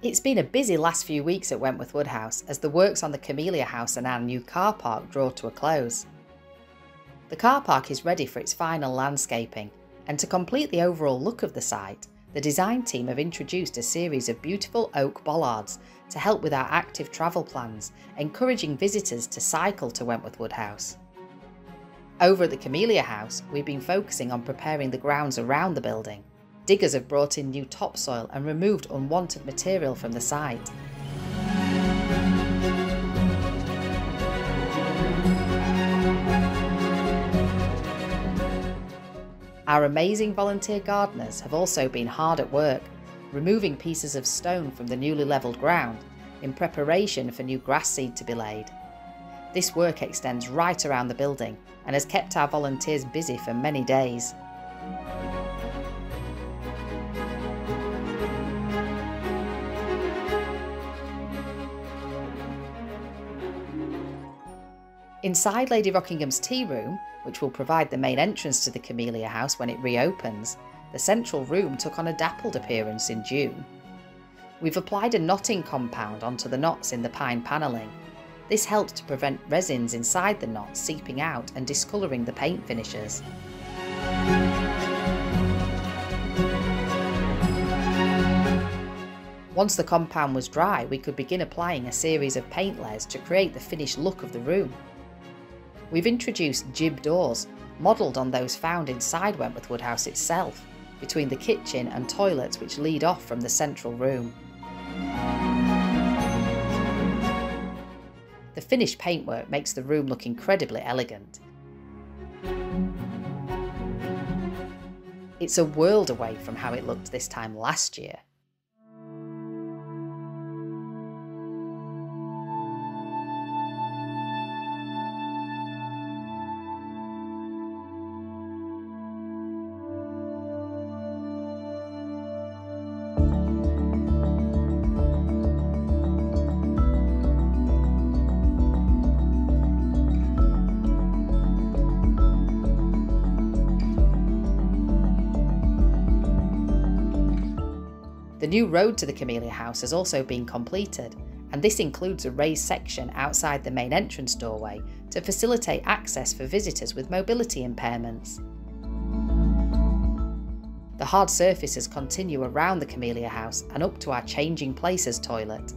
It's been a busy last few weeks at Wentworth Woodhouse as the works on the Camellia House and our new car park draw to a close. The car park is ready for its final landscaping, and to complete the overall look of the site, the design team have introduced a series of beautiful oak bollards to help with our active travel plans, encouraging visitors to cycle to Wentworth Woodhouse. Over at the Camellia House, we've been focusing on preparing the grounds around the building. Diggers have brought in new topsoil and removed unwanted material from the site. Our amazing volunteer gardeners have also been hard at work, removing pieces of stone from the newly levelled ground in preparation for new grass seed to be laid. This work extends right around the building and has kept our volunteers busy for many days. Inside Lady Rockingham's tea room, which will provide the main entrance to the Camellia House when it reopens, the central room took on a dappled appearance in June. We've applied a knotting compound onto the knots in the pine panelling. This helped to prevent resins inside the knots seeping out and discolouring the paint finishes. Once the compound was dry, we could begin applying a series of paint layers to create the finished look of the room. We've introduced jib doors, modelled on those found inside Wentworth Woodhouse itself, between the kitchen and toilets which lead off from the central room. The finished paintwork makes the room look incredibly elegant. It's a world away from how it looked this time last year. The new road to the Camellia House has also been completed, and this includes a raised section outside the main entrance doorway to facilitate access for visitors with mobility impairments. The hard surfaces continue around the Camellia House and up to our changing places toilet.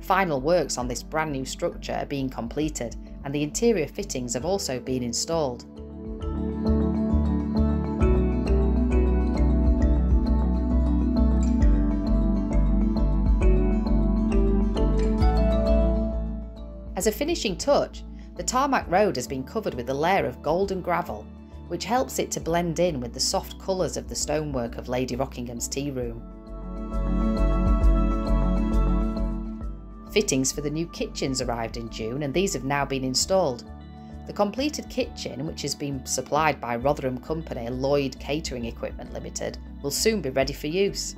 Final works on this brand new structure are being completed, and the interior fittings have also been installed. As a finishing touch, the tarmac road has been covered with a layer of golden gravel, which helps it to blend in with the soft colours of the stonework of Lady Rockingham's tea room. Fittings for the new kitchens arrived in June, and these have now been installed. The completed kitchen, which has been supplied by Rotherham company Lloyd Catering Equipment Limited, will soon be ready for use.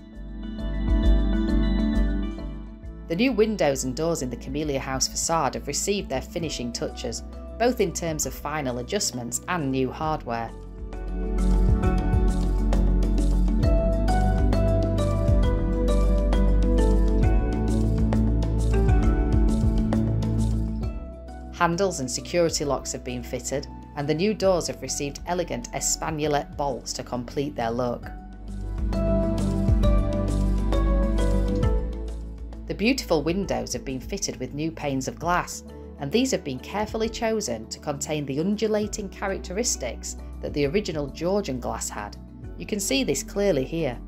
The new windows and doors in the Camellia House facade have received their finishing touches, both in terms of final adjustments and new hardware. Handles and security locks have been fitted, and the new doors have received elegant espagnolet bolts to complete their look. The beautiful windows have been fitted with new panes of glass, and these have been carefully chosen to contain the undulating characteristics that the original Georgian glass had. You can see this clearly here.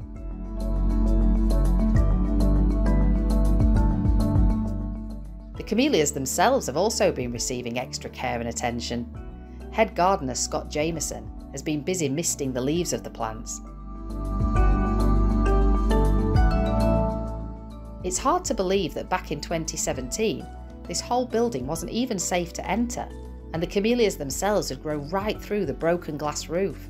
The camellias themselves have also been receiving extra care and attention. Head gardener Scott Jameson has been busy misting the leaves of the plants. It's hard to believe that back in 2017, this whole building wasn't even safe to enter, and the camellias themselves had grown right through the broken glass roof.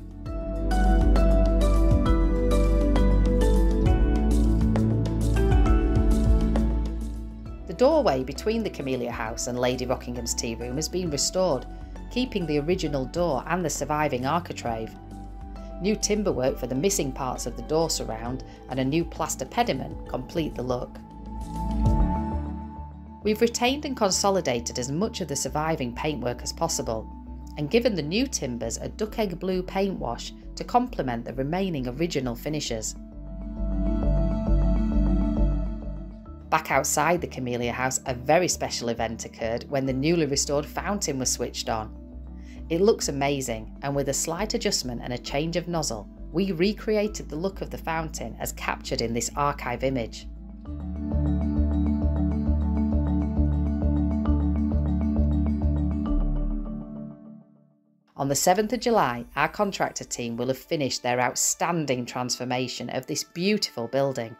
The doorway between the Camellia House and Lady Rockingham's tea room has been restored, keeping the original door and the surviving architrave. New timber work for the missing parts of the door surround and a new plaster pediment complete the look. We've retained and consolidated as much of the surviving paintwork as possible, and given the new timbers a duck egg blue paint wash to complement the remaining original finishes. Back outside the Camellia House, a very special event occurred when the newly restored fountain was switched on. It looks amazing, and with a slight adjustment and a change of nozzle, we recreated the look of the fountain as captured in this archive image. On the 7th of July, our contractor team will have finished their outstanding transformation of this beautiful building.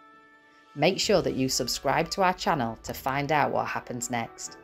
Make sure that you subscribe to our channel to find out what happens next.